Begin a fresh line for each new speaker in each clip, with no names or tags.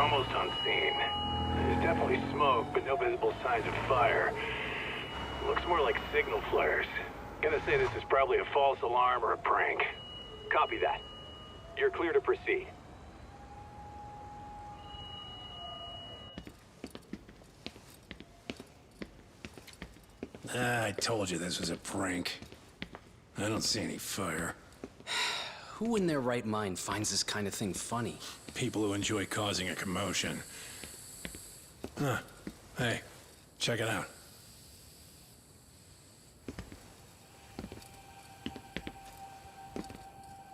almost on scene. There's definitely smoke, but no visible signs of fire. Looks more like signal flares. Gonna say this is probably a false alarm or a prank. Copy that. You're clear to proceed.
I told you this was a prank. I don't see any fire.
Who in their right mind finds this kind of thing funny?
People who enjoy causing a commotion. Huh. Hey, check it out.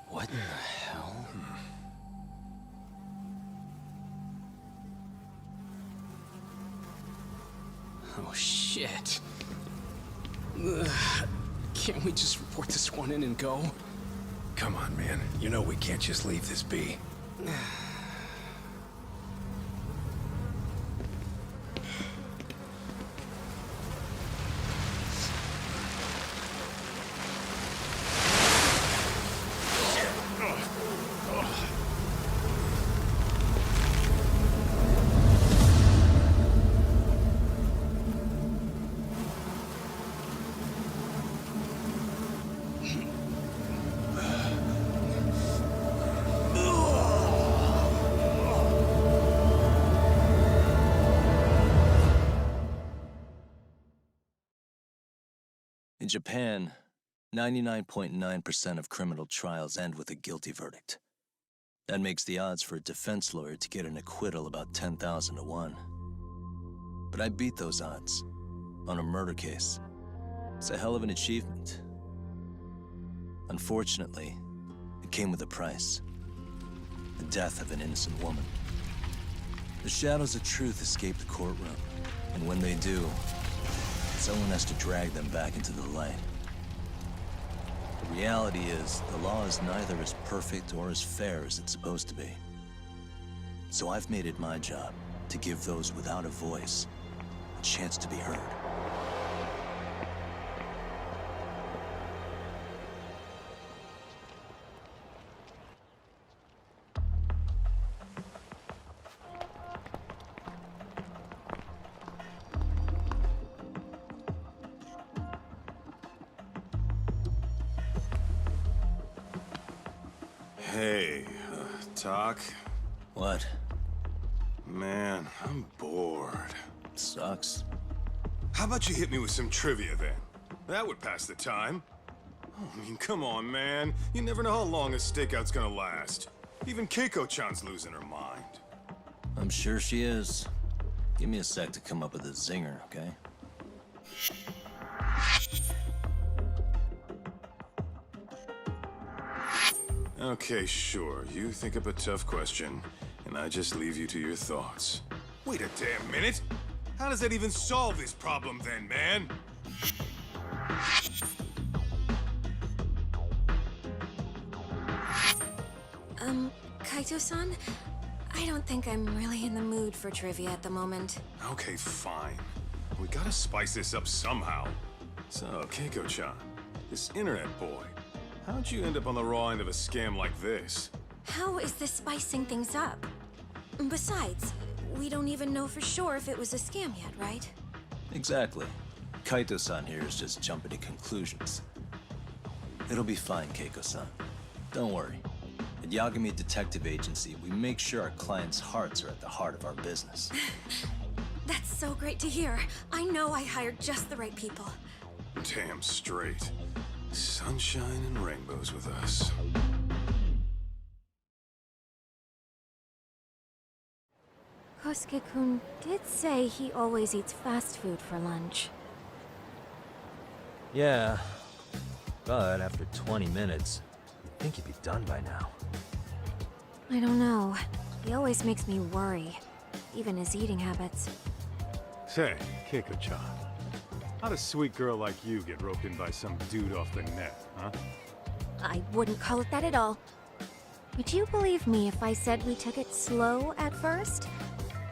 What the hell? Oh, shit. Ugh. Can't we just report this one in and go?
Come on, man. You know we can't just leave this be.
In Japan, 99.9% of criminal trials end with a guilty verdict. That makes the odds for a defense lawyer to get an acquittal about 10,000 to 1. But I beat those odds on a murder case. It's a hell of an achievement. Unfortunately, it came with a price. The death of an innocent woman. The shadows of truth escape the courtroom, and when they do, someone has to drag them back into the light. The reality is, the law is neither as perfect or as fair as it's supposed to be. So I've made it my job to give those without a voice a chance to be heard.
Hey, Doc?
What?
Man, I'm bored.
Sucks.
How about you hit me with some trivia then? That would pass the time. Oh, I mean, come on, man. You never know how long a stakeout's gonna last. Even Keiko-chan's losing her mind.
I'm sure she is. Give me a sec to come up with a zinger, okay?
Okay, sure. You think up a tough question, and I just leave you to your thoughts. Wait a damn minute! How does that even solve this problem then, man?
Kaito-san? I don't think I'm really in the mood for trivia at the moment.
Okay, fine. We gotta spice this up somehow. So, Keiko-chan, this internet boy, how'd you end up on the raw end of a scam like this?
How is this spicing things up? Besides, we don't even know for sure if it was a scam yet, right?
Exactly. Kaito-san here is just jumping to conclusions. It'll be fine, Keiko-san. Don't worry. At Yagami Detective Agency, we make sure our clients' hearts are at the heart of our business.
That's so great to hear. I know I hired just the right people.
Damn straight. Sunshine and rainbows with us.
Kosuke-kun did say he always eats fast food for lunch.
Yeah, but after 20 minutes, you'd think he'd be done by now.
I don't know. He always makes me worry. Even his eating habits.
Say, Keiko-chan, how'd a sweet girl like you get roped in by some dude off the net, huh?
I wouldn't call it that at all. Would you believe me if I said we took it slow at first?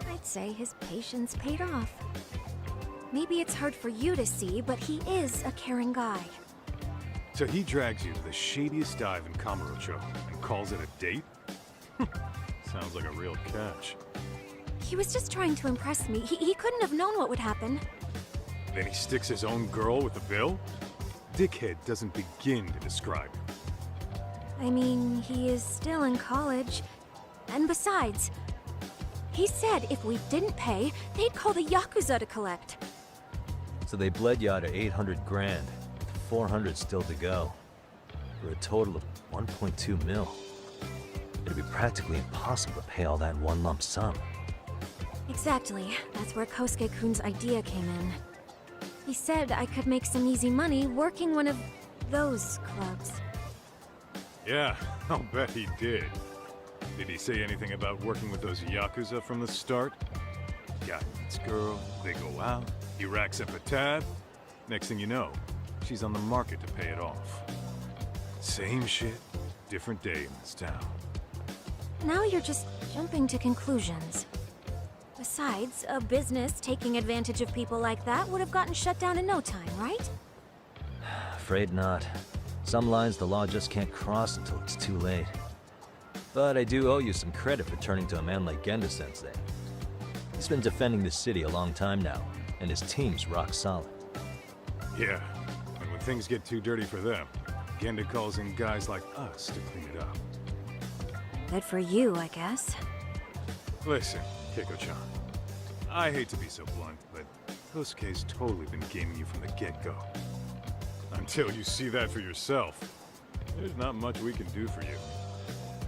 I'd say his patience paid off. Maybe it's hard for you to see, but he is a caring guy.
So he drags you to the shadiest dive in Kamurocho and calls it a date? Sounds like a real catch.
He was just trying to impress me. He couldn't have known what would happen.
Then he sticks his own girl with the bill? Dickhead doesn't begin to describe him.
I mean, he is still in college. And besides, he said if we didn't pay, they'd call the Yakuza to collect.
So they bled you out of 800 grand, with 400 still to go, for a total of 1.2 mil. It'd be practically impossible to pay all that in one lump sum.
Exactly. That's where Kosuke-kun's idea came in. He said I could make some easy money working one of those clubs.
Yeah, I'll bet he did. Did he say anything about working with those Yakuza from the start? Guy meets girl, they go out, he racks up a tab. Next thing you know, she's on the market to pay it off. Same shit, different day in this town.
Now you're just jumping to conclusions. Besides, a business taking advantage of people like that would have gotten shut down in no time, right?
Afraid not. Some lines the law just can't cross until it's too late. But I do owe you some credit for turning to a man like Genda-sensei. He's been defending the city a long time now, and his team's rock solid.
Yeah, and when things get too dirty for them, Genda calls in guys like us to clean it up.
Good for you, I guess.
Listen, Keiko-chan, I hate to be so blunt, but Kosuke's totally been gaming you from the get-go. Until you see that for yourself, there's not much we can do for you.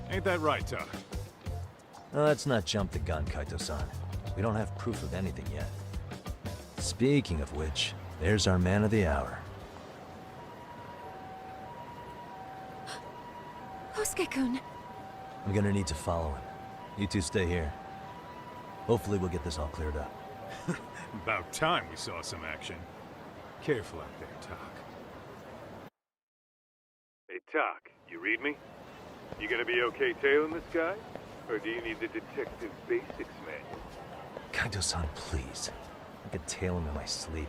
Ain't that right, Todd?
Let's not jump the gun, Kaito-san. We don't have proof of anything yet. Speaking of which, there's our man of the hour.
Kosuke-kun.
I'm gonna need to follow him. You two stay here. Hopefully we'll get this all cleared up.
About time we saw some action. Careful out there, Talk. Hey, Talk, you read me? You gonna be okay tailing this guy? Or do you need the detective basics manual?
Kaito-san, please. I could tail him in my sleep.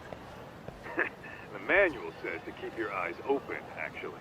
The manual says to keep your eyes open, actually.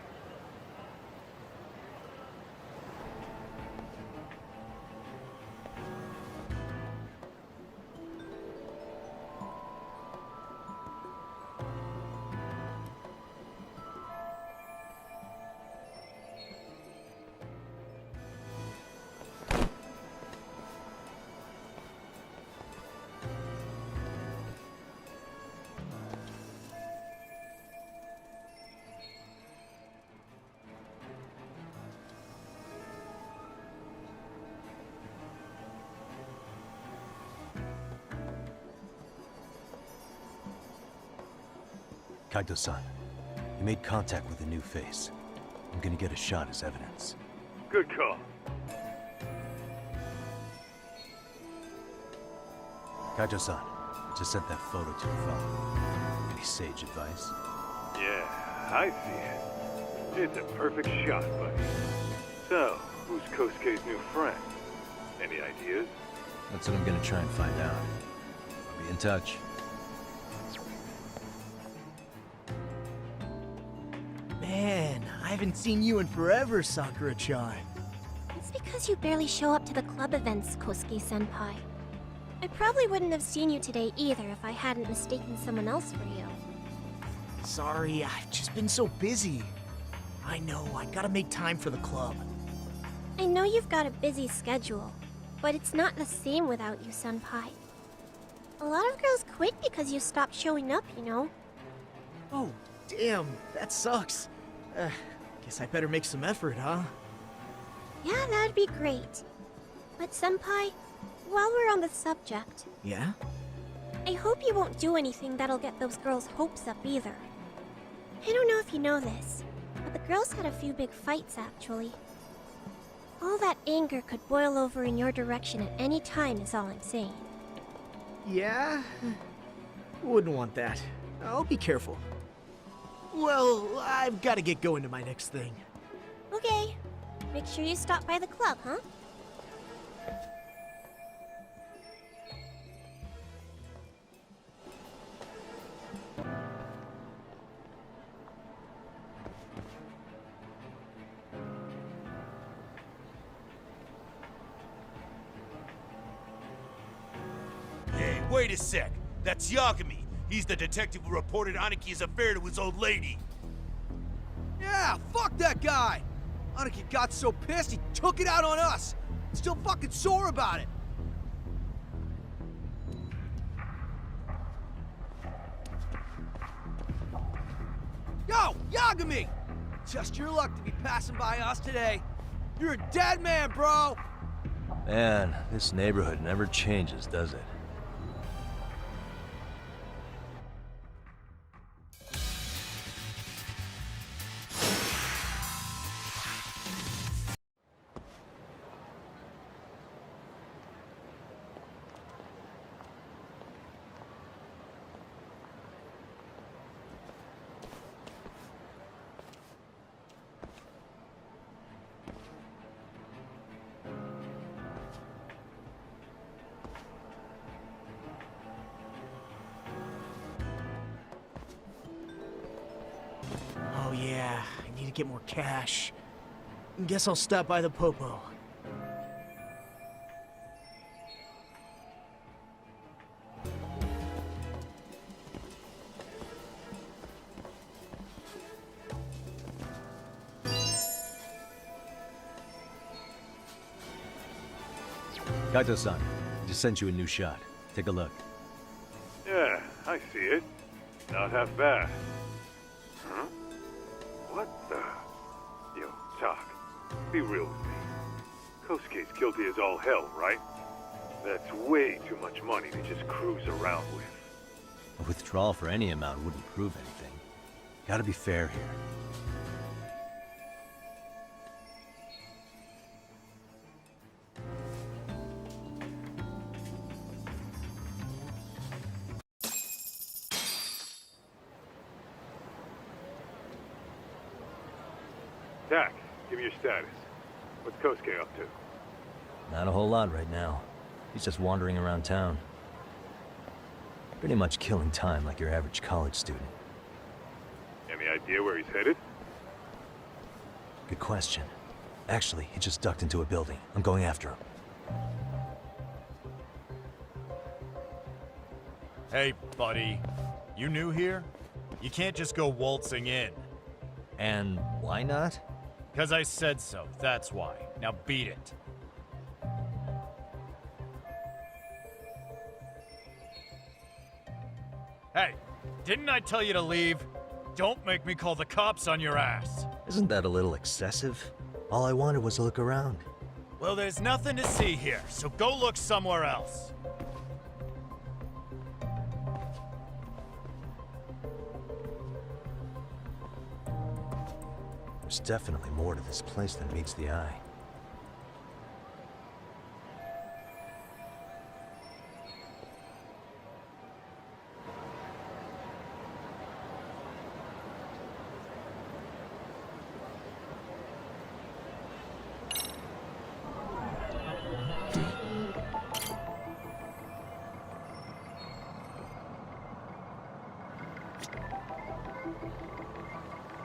Kaito-san, you made contact with a new face. I'm gonna get a shot as evidence.
Good call.
Kaito-san, I just sent that photo to your phone. Any sage advice?
Yeah, I see it. It's a perfect shot, buddy. So, who's Kosuke's new friend? Any ideas?
That's what I'm gonna try and find out. I'll be in touch.
Man, I haven't seen you in forever, Sakura-chan.
It's because you barely show up to the club events, Kosuke-senpai. I probably wouldn't have seen you today either if I hadn't mistaken someone else for you.
Sorry, I've just been so busy. I know, I gotta make time for the club.
I know you've got a busy schedule, but it's not the same without you, senpai. A lot of girls quit because you stopped showing up, you know.
Oh, damn, that sucks. Guess I better make some effort, huh?
Yeah, that'd be great. But senpai, while we're on the subject,
Yeah?
I hope you won't do anything that'll get those girls' hopes up either. I don't know if you know this, but the girls had a few big fights actually. All that anger could boil over in your direction at any time is all I'm saying.
Yeah? Wouldn't want that. I'll be careful. Well, I've gotta get going to my next thing.
Okay. Make sure you stop by the club, huh?
Wait a sec. That's Yagami. He's the detective who reported Anaki's affair to his old lady.
Yeah, fuck that guy! Aniki got so pissed he took it out on us. Still fucking sore about it. Yo, Yagami! Just your luck to be passing by us today. You're a dead man, bro!
Man, this neighborhood never changes, does it?
Oh yeah, I need to get more cash. Guess I'll stop by the Popo.
Kaito-san, just sent you a new shot. Take a look.
Yeah, I see it. Not half bad. Huh? What the? Yo, Talk. Be real with me. Kosuke's guilty as all hell, right? That's way too much money to just cruise around with.
A withdrawal for any amount wouldn't prove anything. Gotta be fair here.
Tak, give me your status. What's Kosuke up to?
Not a whole lot right now. He's just wandering around town. Pretty much killing time like your average college student.
Any idea where he's headed?
Good question. Actually, he just ducked into a building. I'm going after him.
Hey, buddy. You new here? You can't just go waltzing in.
And why not?
'Cause I said so, that's why. Now beat it. Hey, didn't I tell you to leave? Don't make me call the cops on your ass.
Isn't that a little excessive? All I wanted was to look around.
Well, there's nothing to see here, so go look somewhere else.
There's definitely more to this place than meets the eye.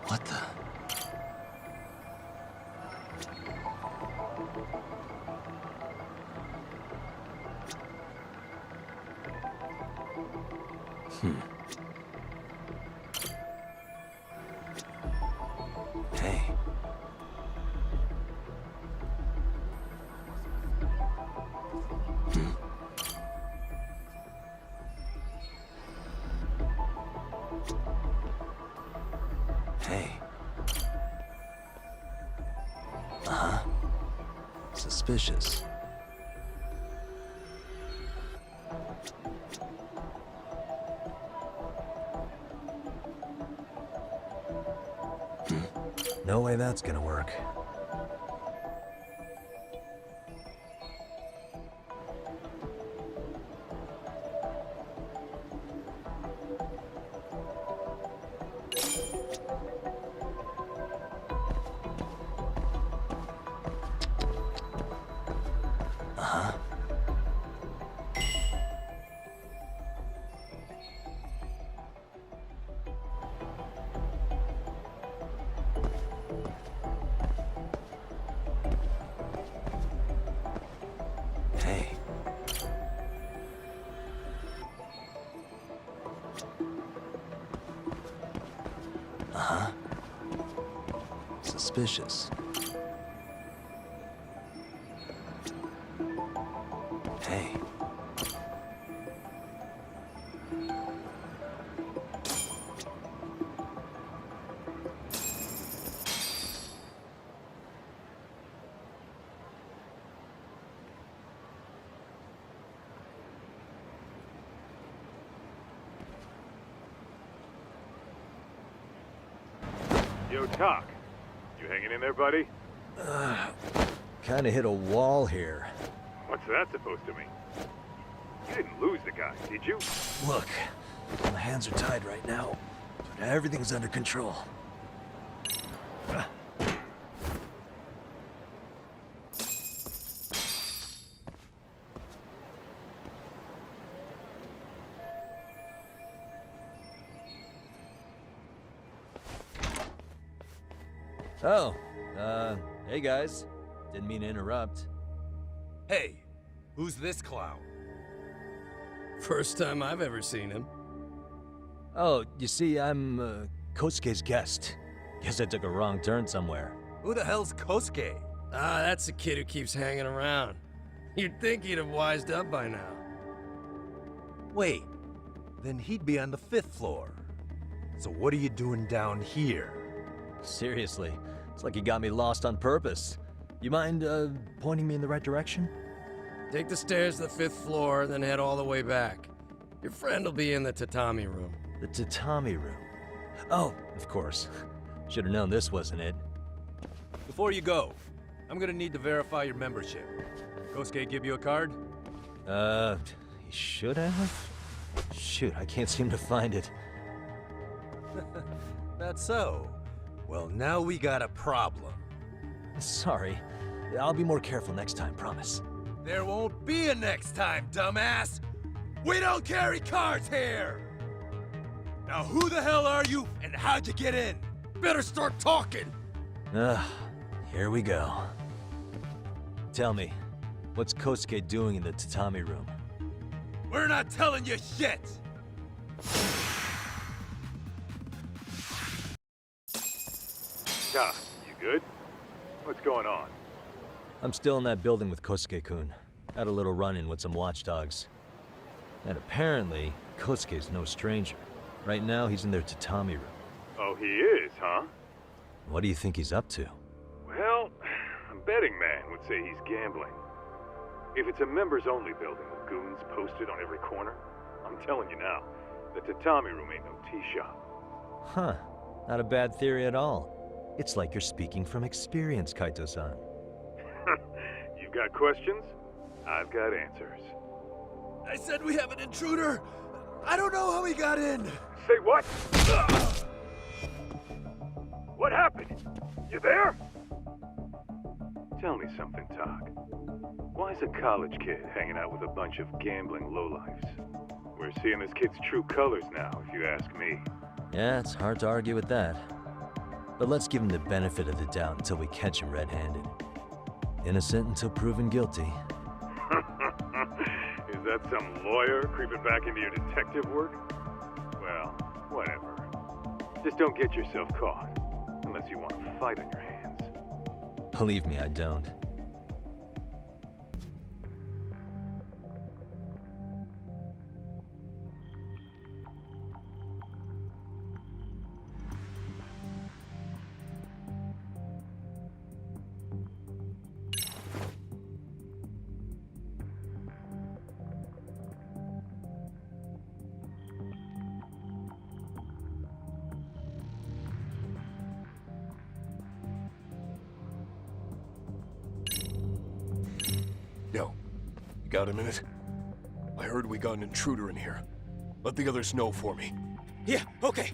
What the? Hey. Hey. Uh-huh. Suspicious. No way that's gonna work. Uh-huh. Hey.
suspicious. Hey.
Yo, Doc. You hanging in there, buddy?
Kinda hit a wall here.
What's that supposed to mean? You didn't lose the guy, did you?
Look, my hands are tied right now, but everything's under control.
Oh, hey guys. Didn't mean to interrupt.
Hey, who's this clown?
First time I've ever seen him.
Oh, you see, I'm, Kosuke's guest. Guess I took a wrong turn somewhere.
Who the hell's Kosuke?
Ah, that's the kid who keeps hanging around. You'd think he'd have wised up by now.
Wait, then he'd be on the 5th floor. So what are you doing down here?
Seriously, it's like you got me lost on purpose. You mind, pointing me in the right direction?
Take the stairs to the 5th floor, then head all the way back. Your friend will be in the tatami room.
The tatami room. Oh, of course. Should have known this wasn't it.
Before you go, I'm gonna need to verify your membership. Kosuke give you a card?
He should have? Shoot, I can't seem to find it.
That's so. Well, now we got a problem.
Sorry. I'll be more careful next time, promise.
There won't be a next time, dumbass! We don't carry cards here! Now who the hell are you, and how'd you get in? Better start talking!
Here we go. Tell me, what's Kosuke doing in the tatami room?
We're not telling you shit!
Doc, you good? What's going on?
I'm still in that building with Kosuke-kun. Had a little run-in with some watchdogs. And apparently, Kosuke's no stranger. Right now, he's in their tatami room.
Oh, he is, huh?
What do you think he's up to?
Well, a betting man would say he's gambling. If it's a members-only building with goons posted on every corner, I'm telling you now, the tatami room ain't no tea shop.
Huh. Not a bad theory at all. It's like you're speaking from experience, Kaito-san.
You've got questions? I've got answers.
I said we have an intruder! I don't know how he got in!
Say what? What happened? You there? Tell me something, Talk. Why is a college kid hanging out with a bunch of gambling lowlifes? We're seeing this kid's true colors now, if you ask me.
Yeah, it's hard to argue with that. But let's give him the benefit of the doubt until we catch him red-handed. Innocent until proven guilty.
Is that some lawyer creeping back into your detective work? Well, whatever. Just don't get yourself caught. Unless you want a fight on your hands.
Believe me, I don't.
Yo, you got a minute? I heard we got an intruder in here. Let the others know for me.
Yeah, okay.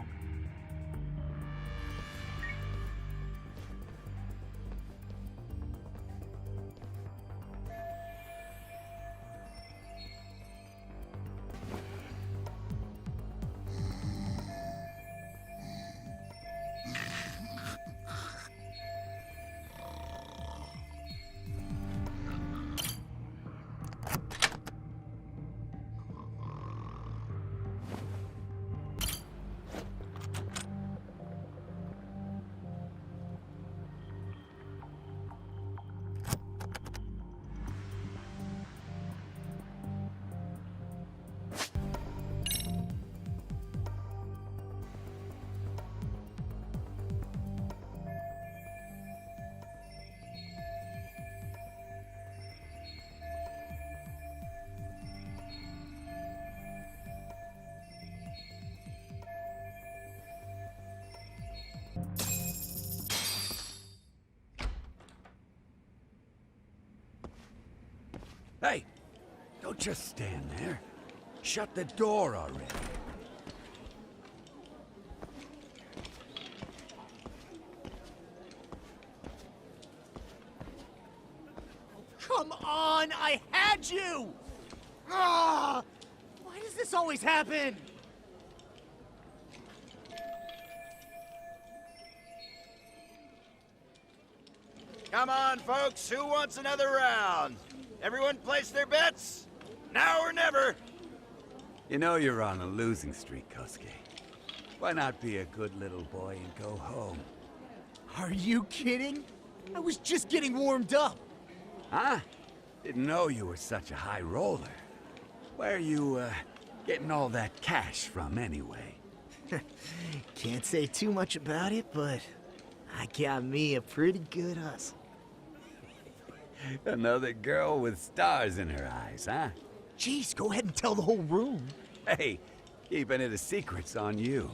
Hey, don't just stand there. Shut the door already.
Come on, I had you! Ah! Why does this always happen?
Come on, folks. Who wants another round? Everyone place their bets? Now or never.
You know you're on a losing streak, Kosuke. Why not be a good little boy and go home?
Are you kidding? I was just getting warmed up.
Huh? Didn't know you were such a high roller. Where are you, getting all that cash from anyway?
Can't say too much about it, but I got me a pretty good hustle.
Another girl with stars in her eyes, huh?
Jeez, go ahead and tell the whole room.
Hey, keeping it a secret's on you.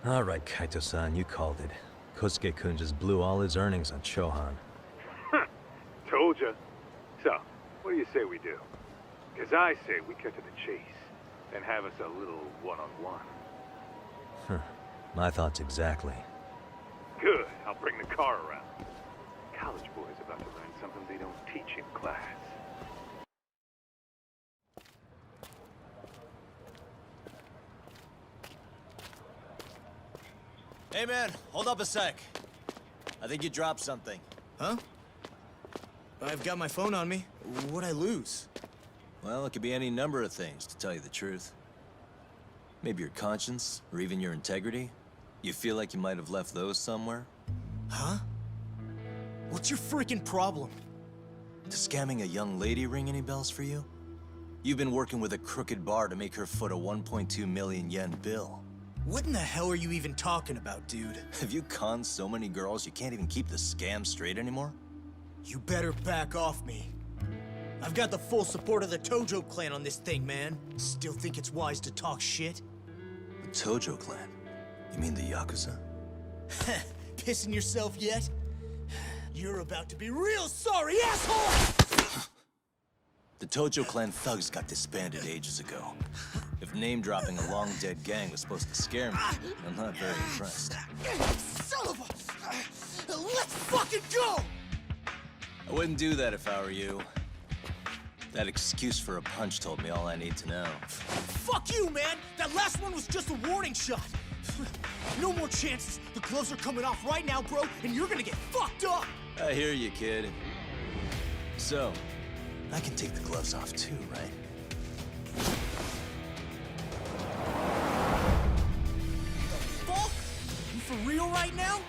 All right, Kaito-san, you called it. Kosuke-kun just blew all his earnings on Chohan.
Told ya. So, what do you say we do? Because I say we cut to the chase, and have us a little one-on-one.
My thoughts exactly.
Good. I'll bring the car around. College boys about to learn something they don't teach in class.
Hey man, hold up a sec. I think you dropped something.
Huh? I've got my phone on me. What'd I lose?
Well, it could be any number of things, to tell you the truth. Maybe your conscience, or even your integrity. You feel like you might have left those somewhere?
Huh? What's your freaking problem?
Does scamming a young lady ring any bells for you? You've been working with a crooked bar to make her foot a 1.2 million yen bill.
What in the hell are you even talking about, dude?
Have you conned so many girls you can't even keep the scam straight anymore?
You better back off me. I've got the full support of the Tojo clan on this thing, man. Still think it's wise to talk shit?
The Tojo clan? You mean the Yakuza?
Pissing yourself yet? You're about to be real sorry, asshole!
The Tojo clan thugs got disbanded ages ago. If name-dropping a long-dead gang was supposed to scare me, I'm not very impressed.
Son of a... Let's fucking go!
I wouldn't do that if I were you. That excuse for a punch told me all I need to know.
Fuck you, man! That last one was just a warning shot! No more chances! The gloves are coming off right now, bro, and you're gonna get fucked up!
I hear you, kid. So, I can take the gloves off too, right?
Fuck? You for real right now?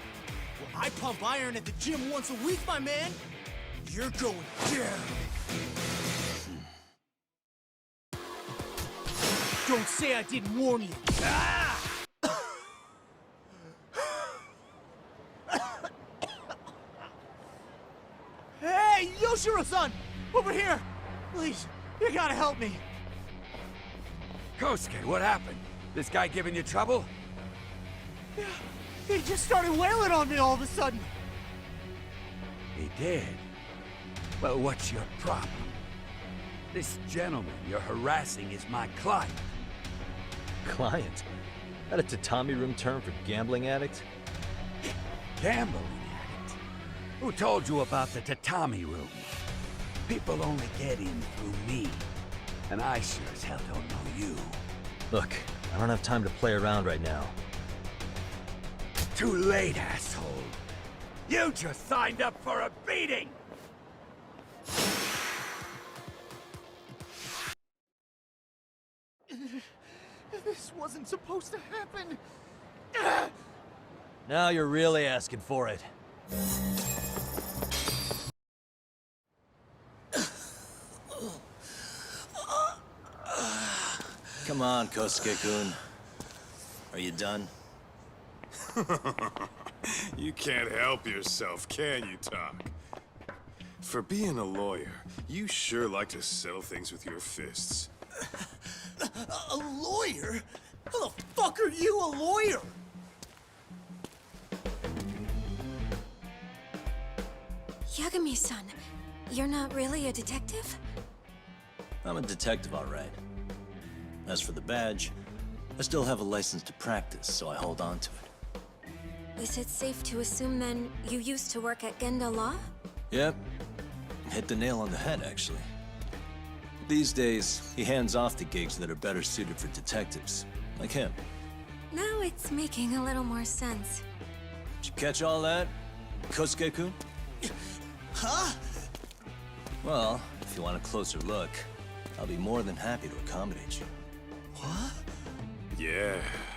Well, I pump iron at the gym once a week, my man. You're going down. Don't say I didn't warn you. Ah! Hey, Yoshiro-san! Over here! Please, you gotta help me.
Kosuke, what happened? This guy giving you trouble?
Yeah, he just started wailing on me all of a sudden.
He did? Well, what's your problem? This gentleman you're harassing is my client.
Client? That a tatami room term for gambling addict?
Gambling addict? Who told you about the tatami room? People only get in through me. And I sure as hell don't know you.
Look, I don't have time to play around right now.
Too late, asshole. You just signed up for a beating!
This wasn't supposed to happen.
Now you're really asking for it.
Come on, Kosuke-kun. Are you done?
You can't help yourself, can you, Talk? For being a lawyer, you sure like to settle things with your fists.
A lawyer? How the fuck are you a lawyer?
Yagami-san, you're not really a detective?
I'm a detective, all right. As for the badge, I still have a license to practice, so I hold on to it.
Is it safe to assume then you used to work at Genda Law?
Yep. Hit the nail on the head, actually. These days, he hands off to gigs that are better suited for detectives, like him.
Now it's making a little more sense.
Did you catch all that, Kosuke-kun?
Huh?
Well, if you want a closer look, I'll be more than happy to accommodate you.
What?
Yeah,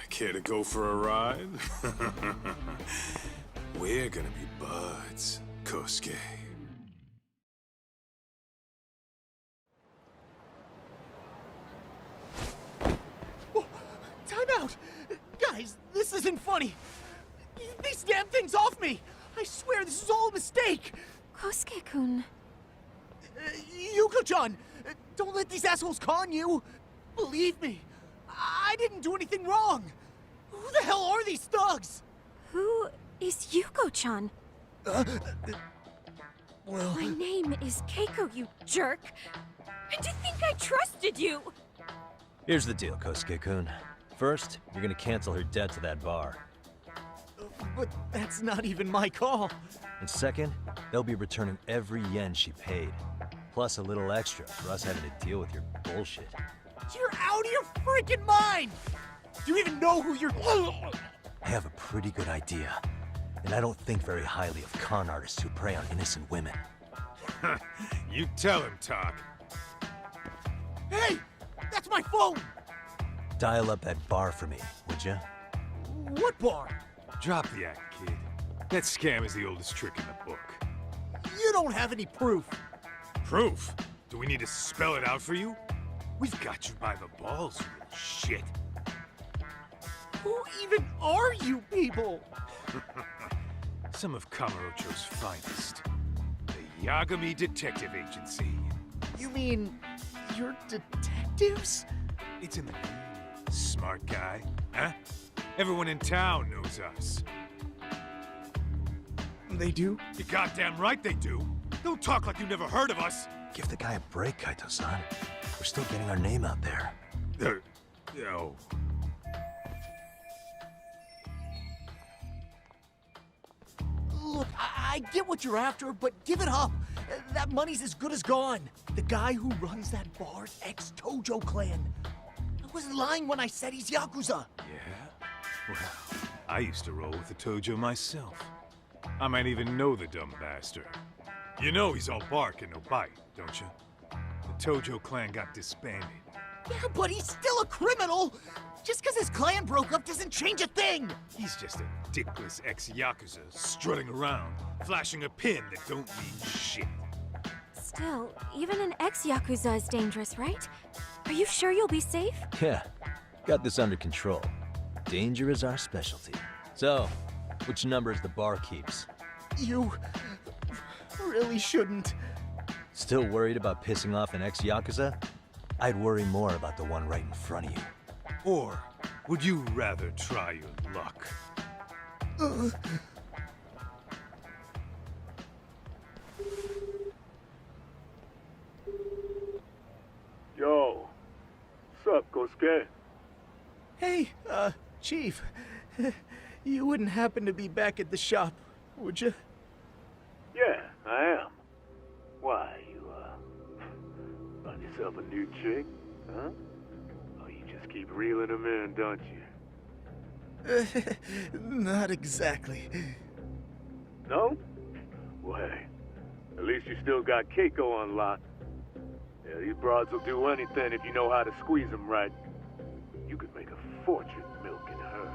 care to go for a ride? We're gonna be buds, Kosuke.
Time out! Guys, this isn't funny. These damn things off me! I swear this is all a mistake!
Kosuke-kun.
Yuko-chan! Don't let these assholes con you! Believe me, I didn't do anything wrong! Who the hell are these thugs?
Who is Yuko-chan?
Well...
My name is Keiko, you jerk! And to think I trusted you!
Here's the deal, Kosuke-kun. First, you're gonna cancel her debt to that bar.
But that's not even my call.
And second, they'll be returning every yen she paid. Plus a little extra for us having to deal with your bullshit.
You're out of your freaking mind! Do you even know who you're...
I have a pretty good idea. And I don't think very highly of con artists who prey on innocent women.
You tell him, Talk.
Hey! That's my phone!
Dial up that bar for me, would ya?
What bar?
Drop the act, kid. That scam is the oldest trick in the book.
You don't have any proof.
Proof? Do we need to spell it out for you? We've got you by the balls, you little shit.
Who even are you people?
Some of Kamurocho's finest. The Yagami Detective Agency.
You mean... you're detectives?
It's in the name. Smart guy, huh? Everyone in town knows us.
They do?
You're goddamn right they do. Don't talk like you never heard of us.
Give the guy a break, Kaito-san. We're still getting our name out there.
No.
Look, I get what you're after, but give it up. That money's as good as gone. The guy who runs that bar's ex-Tojo clan. I wasn't lying when I said he's Yakuza.
Yeah? Well, I used to roll with the Tojo myself. I might even know the dumb bastard. You know he's all bark and no bite, don't you? The Tojo clan got disbanded.
Yeah, but he's still a criminal! Just because his clan broke up doesn't change a thing!
He's just a dickless ex-Yakuza strutting around, flashing a pin that don't mean shit.
Still, even an ex-Yakuza is dangerous, right? Are you sure you'll be safe?
Yeah, got this under control. Danger is our specialty. So, which numbers the bar keeps?
You... really shouldn't.
Still worried about pissing off an ex-Yakuza? I'd worry more about the one right in front of you.
Or would you rather try your luck?
Yo, what's up, Kosuke?
Hey, Chief. You wouldn't happen to be back at the shop, would you?
Yeah, I am. Why, you, find yourself a new chick, huh? Oh, you just keep reeling them in, don't you?
Not exactly.
No? Well, hey, at least you still got Keiko on lock. Yeah, these broads will do anything if you know how to squeeze them right. You could make a fortune milking her.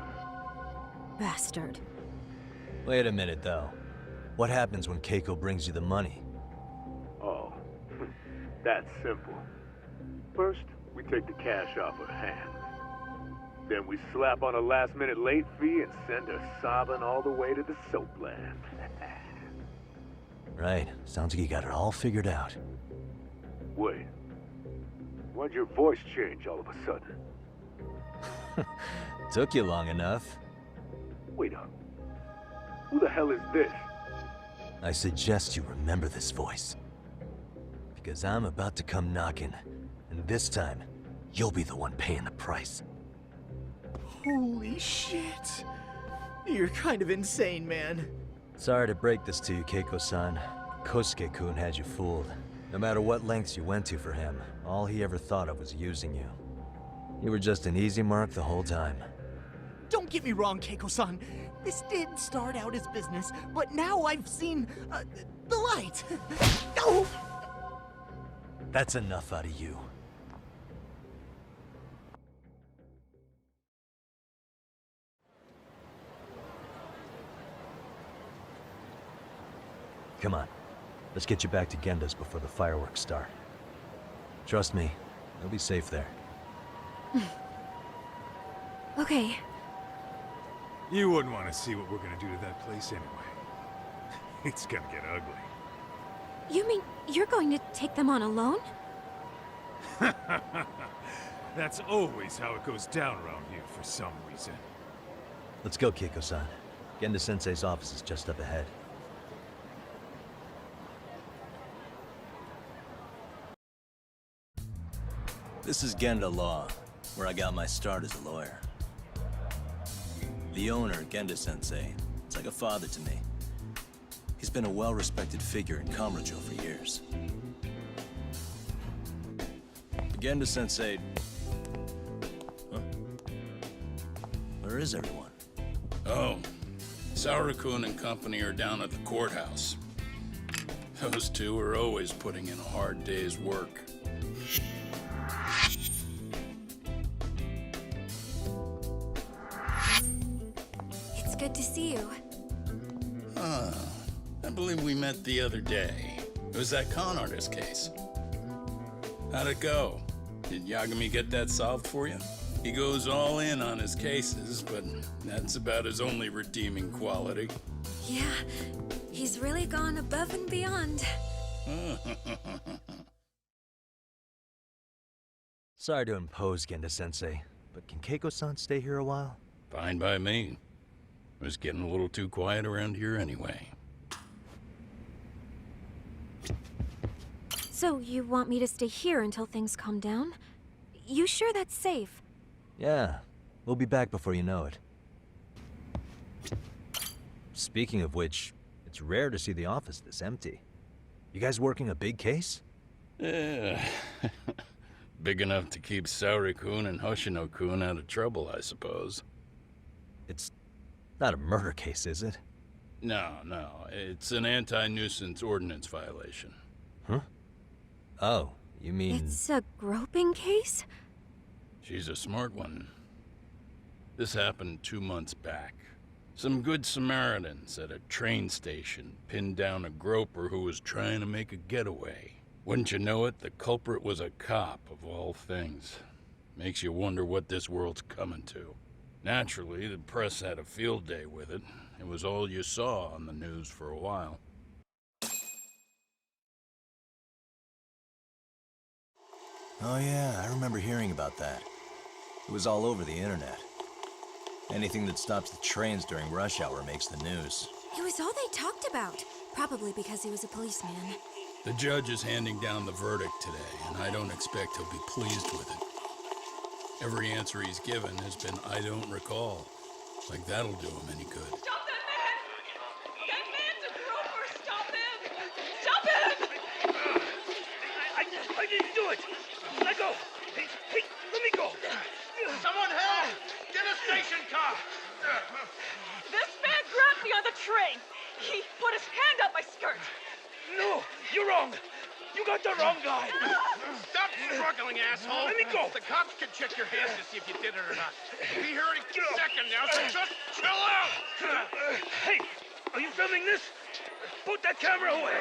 Bastard.
Wait a minute, though. What happens when Keiko brings you the money?
Oh, that's simple. First, we take the cash off her hand. Then we slap on a last-minute late fee and send her sobbing all the way to the soapland.
Right. Sounds like you got it all figured out.
Wait. Why'd your voice change all of a sudden?
Took you long enough.
Wait up. Who the hell is this?
I suggest you remember this voice. Because I'm about to come knocking, and this time, you'll be the one paying the price.
Holy shit. You're kind of insane, man.
Sorry to break this to you, Keiko-san. Kosuke-kun had you fooled. No matter what lengths you went to for him, all he ever thought of was using you. You were just an easy mark the whole time.
Don't get me wrong, Keiko-san. This did start out as business, but now I've seen the light. Oh!
That's enough out of you. Come on. Let's get you back to Genda's before the fireworks start. Trust me, you'll be safe there.
Okay.
You wouldn't want to see what we're gonna do to that place anyway. It's gonna get ugly.
You mean you're going to take them on alone?
That's always how it goes down around here for some reason.
Let's go, Keiko-san. Genda-sensei's office is just up ahead.
This is Genda Law, where I got my start as a lawyer. The owner, Genda-sensei, is like a father to me. He's been a well-respected figure in Kamurocho for years. Genda-sensei... Huh? Where is everyone?
Oh, Saura-kun and company are down at the courthouse. Those two are always putting in a hard day's work.
It's good to see you.
I believe we met the other day. It was that con artist case. How'd it go? Did Yagami get that solved for you? He goes all in on his cases, but that's about his only redeeming quality.
Yeah, he's really gone above and beyond.
Sorry to impose, Genda-sensei, but can Keiko-san stay here a while?
Fine by me. It was getting a little too quiet around here anyway.
So you want me to stay here until things calm down? You sure that's safe?
Yeah, we'll be back before you know it. Speaking of which, it's rare to see the office this empty. You guys working a big case?
Yeah. Big enough to keep Saori-kun and Hoshino-kun out of trouble, I suppose.
It's not a murder case, is it?
No, it's an anti-nuisance ordinance violation.
Huh? Oh, you mean...
It's a groping case?
She's a smart one. This happened 2 months back. Some good Samaritans at a train station pinned down a groper who was trying to make a getaway. Wouldn't you know it, the culprit was a cop, of all things. Makes you wonder what this world's coming to. Naturally, the press had a field day with it. It was all you saw on the news for a while.
Oh yeah, I remember hearing about that. It was all over the internet. Anything that stops the trains during rush hour makes the news.
It was all they talked about. Probably because he was a policeman.
The judge is handing down the verdict today, and I don't expect he'll be pleased with it. Every answer he's given has been, I don't recall. Like that'll do him any good.
Stop that man! That man's a groper! Stop him! Stop him!
I didn't do it! Let go! Hey, let me go!
Someone help! Get a station car! This man grabbed me on the train! He put his hand up my skirt!
No! You're wrong! You got the wrong guy!
Stop struggling, asshole!
Let me go!
The cops can check your hands to see if you did it or not. We'll be here in a second now, so just chill out!
Hey! Are you filming this? Put that camera away!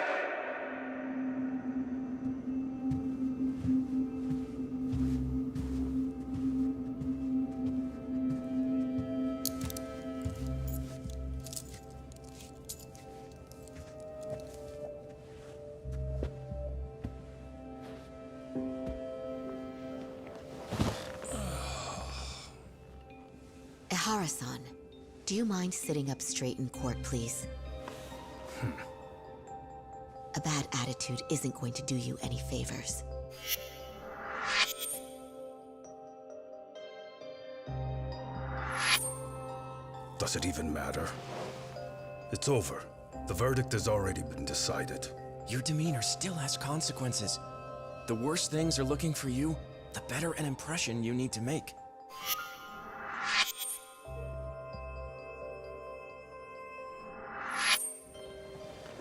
Takara-san, do you mind sitting up straight in court, please? A bad attitude isn't going to do you any favors.
Does it even matter? It's over. The verdict has already been decided.
Your demeanor still has consequences. The worse things are looking for you, the better an impression you need to make.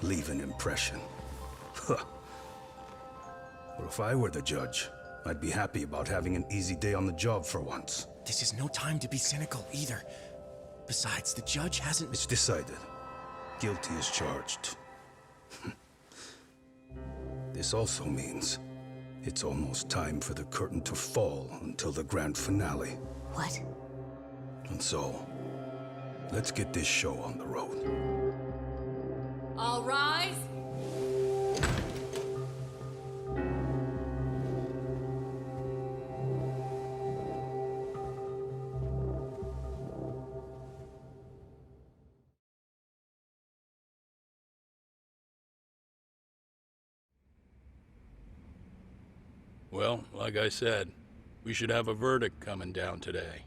Leave an impression. Well, if I were the judge, I'd be happy about having an easy day on the job for once.
This is no time to be cynical either. Besides, the judge hasn't...
It's decided. Guilty is charged. This also means it's almost time for the curtain to fall until the grand finale.
What?
And so, let's get this show on the road.
All rise.
Well, like I said, we should have a verdict coming down today.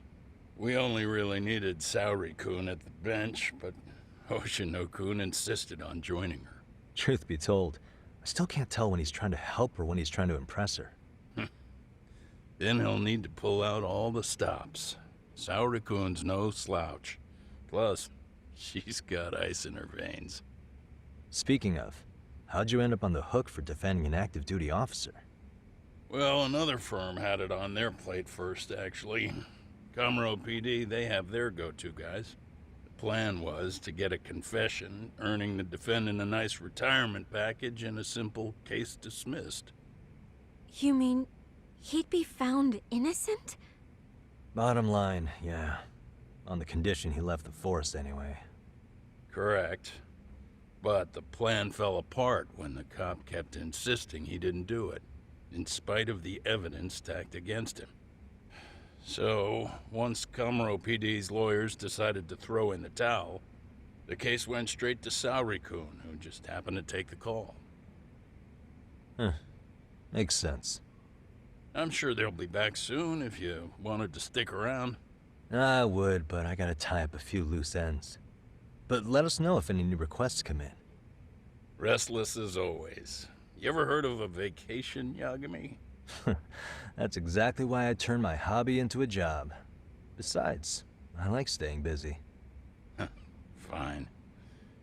We only really needed Saori-kun at the bench, but Hoshino-kun insisted on joining her.
Truth be told, I still can't tell when he's trying to help or when he's trying to impress her.
Then he'll need to pull out all the stops. Saori-kun's no slouch. Plus, she's got ice in her veins.
Speaking of, how'd you end up on the hook for defending an active duty officer?
Well, another firm had it on their plate first, actually. Comro PD, they have their go-to guys. The plan was to get a confession, earning the defendant a nice retirement package and a simple case dismissed.
You mean he'd be found innocent?
Bottom line, yeah. On the condition he left the force anyway.
Correct. But the plan fell apart when the cop kept insisting he didn't do it, in spite of the evidence stacked against him. So, once Comro PD's lawyers decided to throw in the towel, the case went straight to Saori-kun, who just happened to take the call.
Huh. Makes sense.
I'm sure they'll be back soon if you wanted to stick around.
I would, but I gotta tie up a few loose ends. But let us know if any new requests come in.
Restless as always. You ever heard of a vacation, Yagami?
That's exactly why I turned my hobby into a job. Besides, I like staying busy.
Fine.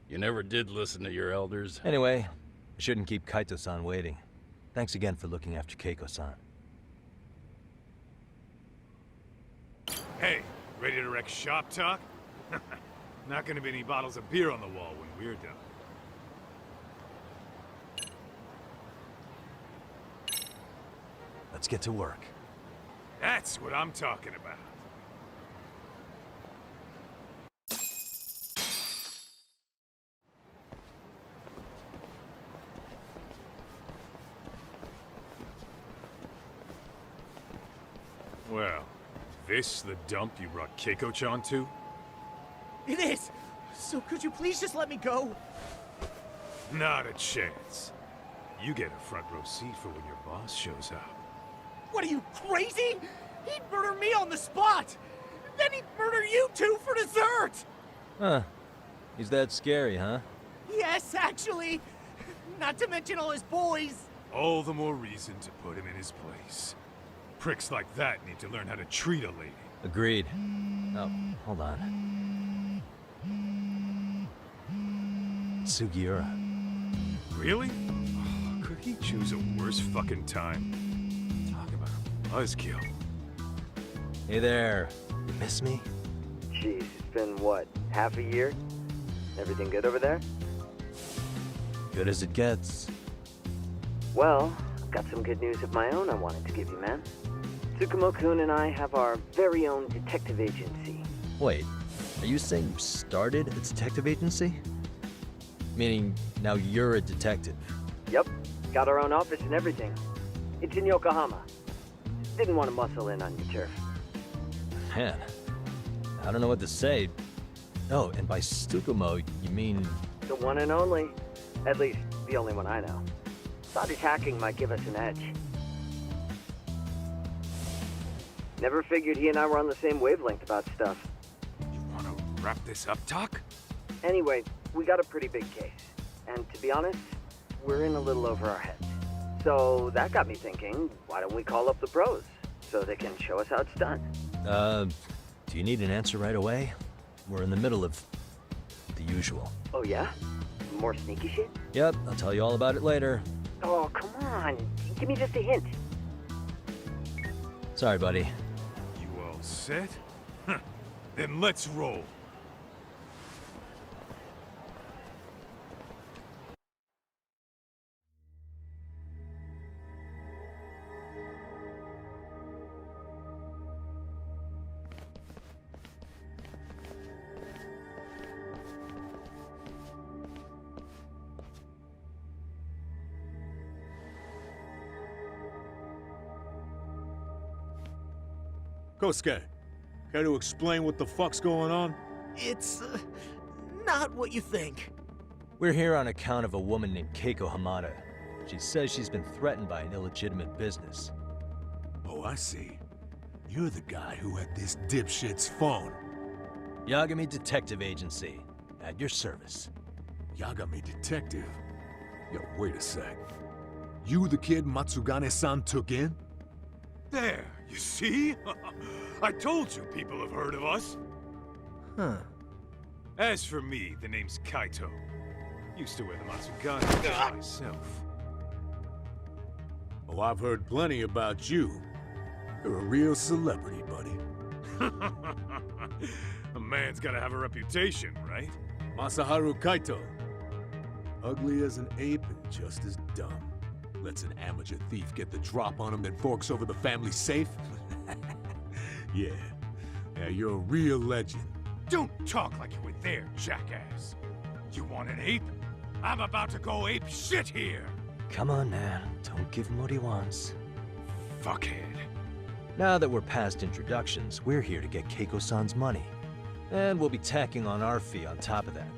You never did listen to your elders.
Anyway, I shouldn't keep Kaito-san waiting. Thanks again for looking after Keiko-san.
Hey, ready to wreck shop talk? Not gonna be any bottles of beer on the wall when we're done.
Let's get to work.
That's what I'm talking about. Well, this the dump you brought Keiko-chan to?
It is! So could you please just let me go?
Not a chance. You get a front row seat for when your boss shows up.
What are you, crazy? He'd murder me on the spot! Then he'd murder you two for dessert!
Huh. He's that scary, huh?
Yes, actually. Not to mention all his boys.
All the more reason to put him in his place. Pricks like that need to learn how to treat a lady.
Agreed. Oh, hold on. Sugiura.
Really? Oh, could he choose a worse fucking time? Talk about a buzzkill.
Hey there. You miss me?
Jeez, it's been what, half a year? Everything good over there?
Good as it gets.
Well, I've got some good news of my own I wanted to give you, man. Tsukumo-kun and I have our very own detective agency.
Wait, are you saying you started a detective agency? Meaning, now you're a detective?
Yep, got our own office and everything. It's in Yokohama. Didn't want to muscle in on your turf.
Man, I don't know what to say. Oh, and by Tsukumo, you mean...
The one and only. At least, the only one I know. Thought his hacking might give us an edge. Never figured he and I were on the same wavelength about stuff.
You wanna wrap this up, Doc?
Anyway, we got a pretty big case. And to be honest, we're in a little over our heads. So that got me thinking, why don't we call up the pros so they can show us how it's done?
Do you need an answer right away? We're in the middle of the usual.
Oh yeah? More sneaky shit?
Yep, I'll tell you all about it later.
Oh, come on. Give me just a hint.
Sorry, buddy.
You all set? Then let's roll.
Kosuke, care to explain what the fuck's going on?
It's not what you think.
We're here on account of a woman named Keiko Hamada. She says she's been threatened by an illegitimate business.
Oh, I see. You're the guy who had this dipshit's phone.
Yagami Detective Agency. At your service.
Yagami Detective? Yo, wait a sec. You the kid Matsugane-san took in?
There, you see? I told you people have heard of us.
Huh.
As for me, the name's Kaito. Used to wear the Matsugane myself.
Oh, I've heard plenty about you. You're a real celebrity, buddy.
A man's gotta have a reputation, right?
Masaharu Kaito. Ugly as an ape and just as dumb. Lets an amateur thief get the drop on him, then forks over the family safe? Yeah. Yeah, you're a real legend.
Don't talk like you were there, jackass. You want an ape? I'm about to go ape shit here!
Come on, man. Don't give him what he wants.
Fuckhead.
Now that we're past introductions, we're here to get Keiko-san's money. And we'll be tacking on our fee on top of that.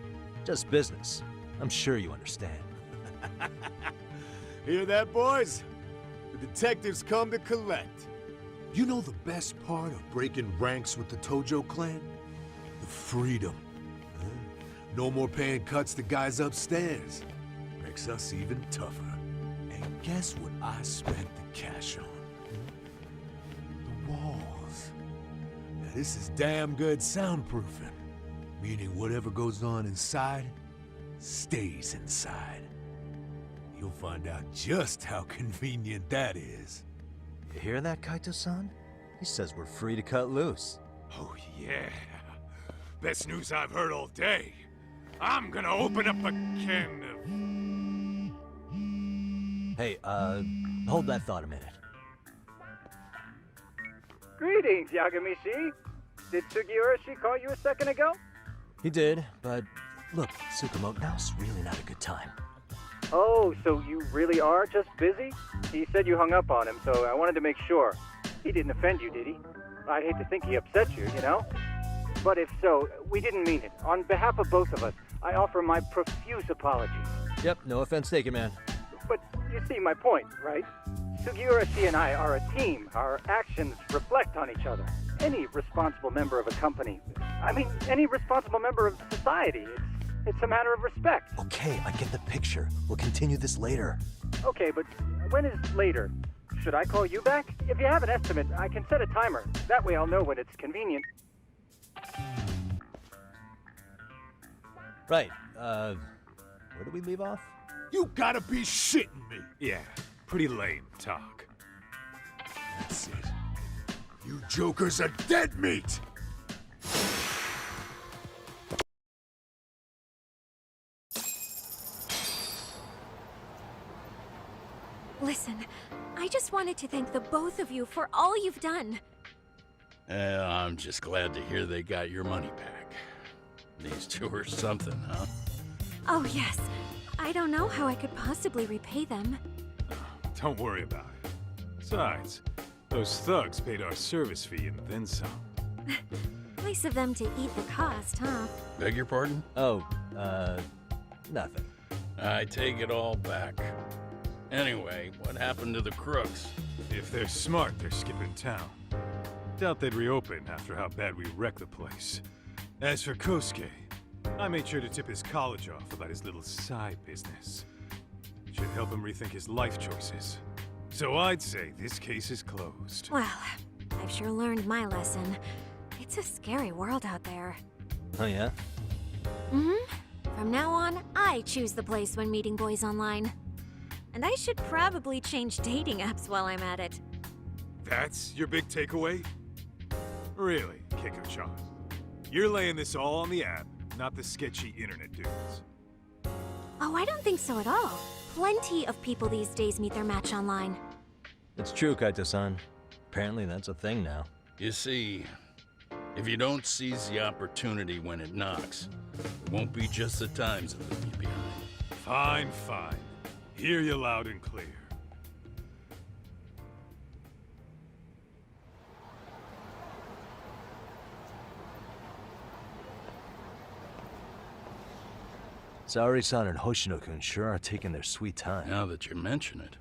Just business. I'm sure you understand.
Hear that, boys? The detectives come to collect. You know the best part of breaking ranks with the Tojo clan? The freedom. Huh? No more paying cuts to guys upstairs. Makes us even tougher. And guess what I spent the cash on? The walls. Now this is damn good soundproofing. Meaning whatever goes on inside, stays inside. You'll find out just how convenient that is.
You hear that, Kaito-san? He says we're free to cut loose.
Oh, yeah. Best news I've heard all day. I'm gonna open up a can of...
Hey, hold that thought a minute.
Greetings, Yagami-shi. Did Sugiura-shi call you a second ago?
He did, but look, Tsukumo, now's really not a good time.
Oh, so you really are just busy? He said you hung up on him, so I wanted to make sure. He didn't offend you, did he? I'd hate to think he upset you, you know? But if so, we didn't mean it. On behalf of both of us, I offer my profuse apologies.
Yep, no offense taken, man.
But you see my point, right? Sugiura-shi and I are a team. Our actions reflect on each other. Any responsible member of a company, I mean, any responsible member of society, it's a matter of respect.
Okay, I get the picture. We'll continue this later.
Okay, but when is later? Should I call you back? If you have an estimate, I can set a timer. That way I'll know when it's convenient.
Right, where do we leave off?
You gotta be shitting me!
Yeah, pretty lame talk.
That's it. You jokers are dead meat!
Listen, I just wanted to thank the both of you for all you've done.
I'm just glad to hear they got your money back. These two are something, huh?
Oh, yes. I don't know how I could possibly repay them.
Don't worry about it. Besides, those thugs paid our service fee and then some.
Nice of them to eat the cost, huh?
Beg your pardon?
Oh, nothing.
I take it all back. Anyway, what happened to the crooks?
If they're smart, they're skipping town. Doubt they'd reopen after how bad we wrecked the place. As for Kosuke, I made sure to tip his college off about his little side business. Should help him rethink his life choices. So I'd say this case is closed.
Well, I've sure learned my lesson. It's a scary world out there.
Oh, yeah?
Mm-hmm. From now on, I choose the place when meeting boys online. And I should probably change dating apps while I'm at it.
That's your big takeaway? Really, Keiko-chan? You're laying this all on the app, not the sketchy internet dudes.
Oh, I don't think so at all. Plenty of people these days meet their match online.
It's true, Kaito-san. Apparently that's a thing now.
You see, if you don't seize the opportunity when it knocks, it won't be just the times that leave you behind.
Fine, fine. Hear you loud and clear.
Saori-san and Hoshino-kun sure are taking their sweet time.
Now that you mention it,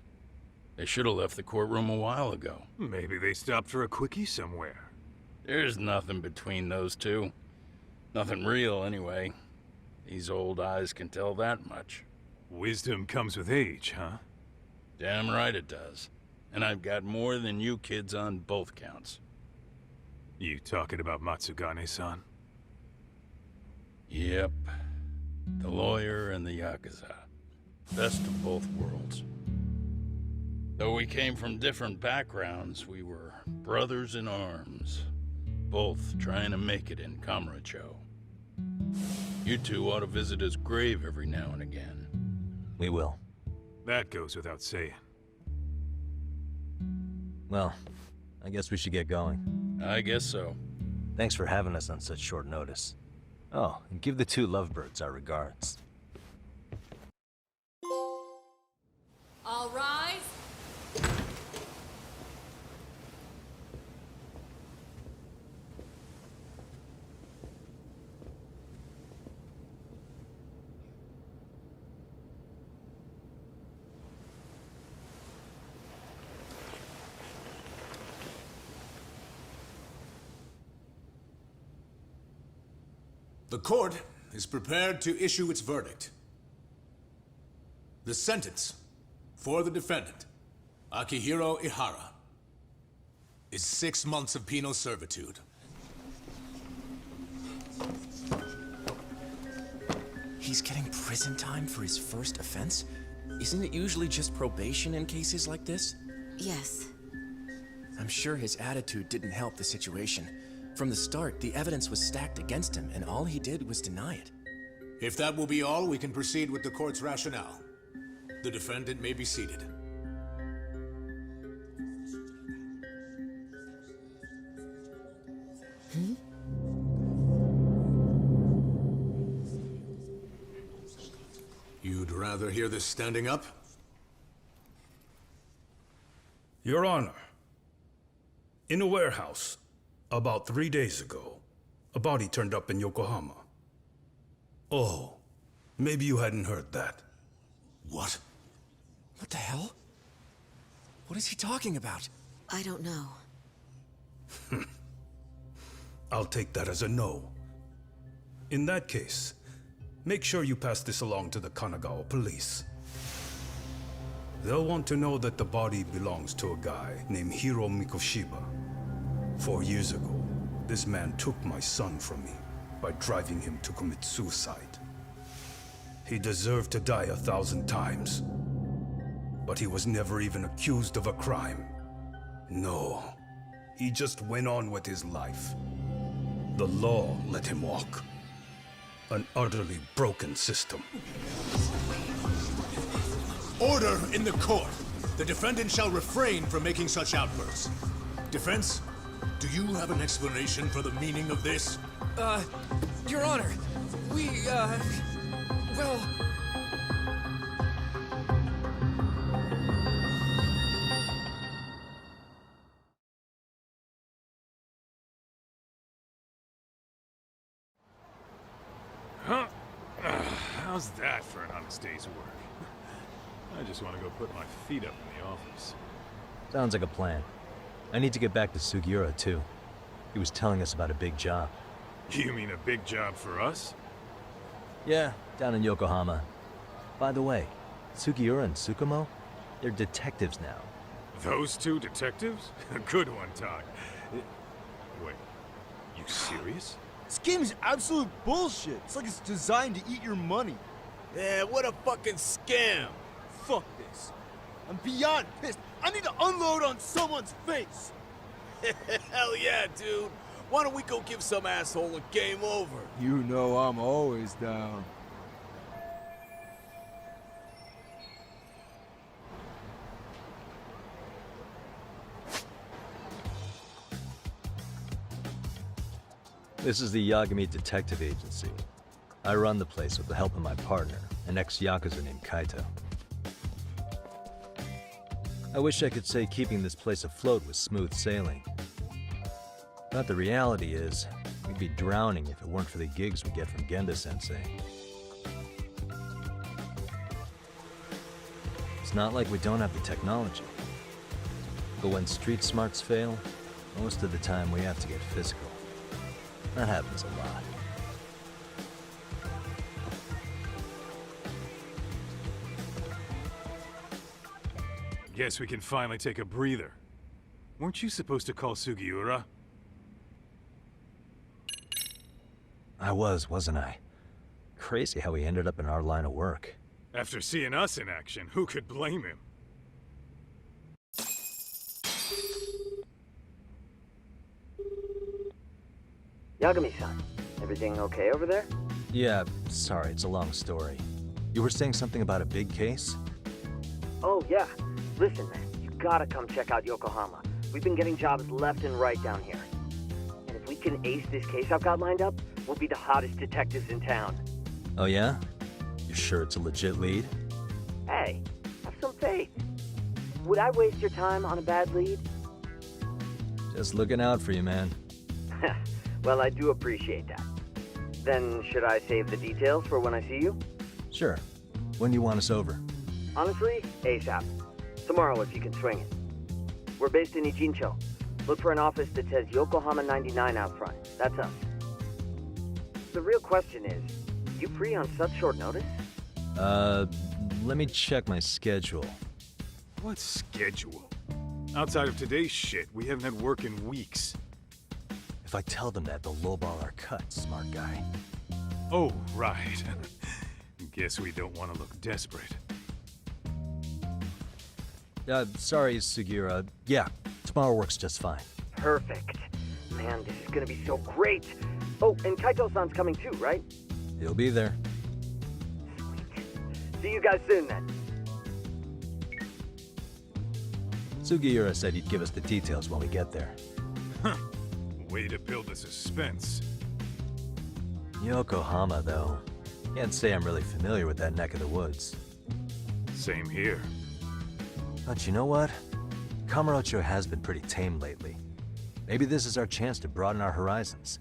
they should have left the courtroom a while ago.
Maybe they stopped for a quickie somewhere.
There's nothing between those two. Nothing real, anyway. These old eyes can tell that much.
Wisdom comes with age, huh?
Damn right it does. And I've got more than you kids on both counts.
You talking about Matsugane-san?
Yep. The lawyer and the Yakuza. Best of both worlds. Though we came from different backgrounds, we were brothers in arms. Both trying to make it in Kamurocho. You two ought to visit his grave every now and again.
We will.
That goes without saying.
Well, I guess we should get going.
I guess so.
Thanks for having us on such short notice. Oh, and give the two lovebirds our regards.
All rise.
The court is prepared to issue its verdict. The sentence for the defendant, Akihiro Ihara, is 6 months of penal servitude.
He's getting prison time for his first offense? Isn't it usually just probation in cases like this?
Yes.
I'm sure his attitude didn't help the situation. From the start, the evidence was stacked against him, and all he did was deny it.
If that will be all, we can proceed with the court's rationale. The defendant may be seated. You'd rather hear this standing up?
Your Honor, in a warehouse, about 3 days ago, a body turned up in Yokohama. Oh, maybe you hadn't heard that.
What?
What the hell? What is he talking about?
I don't know.
I'll take that as a no. In that case, make sure you pass this along to the Kanagawa police. They'll want to know that the body belongs to a guy named Hiro Mikoshiba. 4 years ago, this man took my son from me by driving him to commit suicide. He deserved to die 1,000 times, but he was never even accused of a crime. No, he just went on with his life. The law let him walk. An utterly broken system.
Order in the court! The defendant shall refrain from making such outbursts. Defense, do you have an explanation for the meaning of this?
Your Honor, well...
Huh? How's that for an honest day's work? I just want to go put my feet up in the office.
Sounds like a plan. I need to get back to Sugiura, too. He was telling us about a big job.
You mean a big job for us?
Yeah, down in Yokohama. By the way, Sugiura and Tsukumo, they're detectives now.
Those two detectives? Good one, Todd. Wait, you serious?
This game is absolute bullshit. It's like it's designed to eat your money.
Yeah, what a fucking scam.
Fuck this. I'm beyond pissed. I need to unload on someone's face.
Hell yeah, dude. Why don't we go give some asshole a game over?
You know I'm always down.
This is the Yagami Detective Agency. I run the place with the help of my partner, an ex-Yakuza named Kaito. I wish I could say keeping this place afloat was smooth sailing. But the reality is, we'd be drowning if it weren't for the gigs we get from Genda-sensei. It's not like we don't have the technology. But when street smarts fail, most of the time we have to get physical. That happens a lot.
Guess we can finally take a breather. Weren't you supposed to call Sugiura?
I wasn't I? Crazy how he ended up in our line of work.
After seeing us in action, who could blame him?
Yagami-san, everything okay over there?
Yeah, sorry, it's a long story. You were saying something about a big case?
Oh, yeah. Listen, man, you gotta come check out Yokohama. We've been getting jobs left and right down here. And if we can ace this case I've got lined up, we'll be the hottest detectives in town.
Oh yeah? You sure it's a legit lead?
Hey, have some faith. Would I waste your time on a bad lead?
Just looking out for you, man.
Well, I do appreciate that. Then, should I save the details for when I see you?
Sure. When do you want us over?
Honestly, ASAP. Tomorrow if you can swing it. We're based in Ijincho. Look for an office that says Yokohama 99 out front. That's us. The real question is, you free on such short notice?
Let me check my schedule.
What schedule? Outside of today's shit, we haven't had work in weeks.
If I tell them that, they'll lowball our cut, smart guy.
Oh, right. Guess we don't want to look desperate.
Sorry, Sugiura. Yeah, tomorrow works just fine.
Perfect. Man, this is gonna be so great. Oh, and Kaito-san's coming too, right?
He'll be there.
See you guys soon then.
Sugiura said he'd give us the details when we get there.
Huh. Way to build the suspense.
Yokohama, though. Can't say I'm really familiar with that neck of the woods.
Same here.
But you know what? Kamurocho has been pretty tame lately. Maybe this is our chance to broaden our horizons.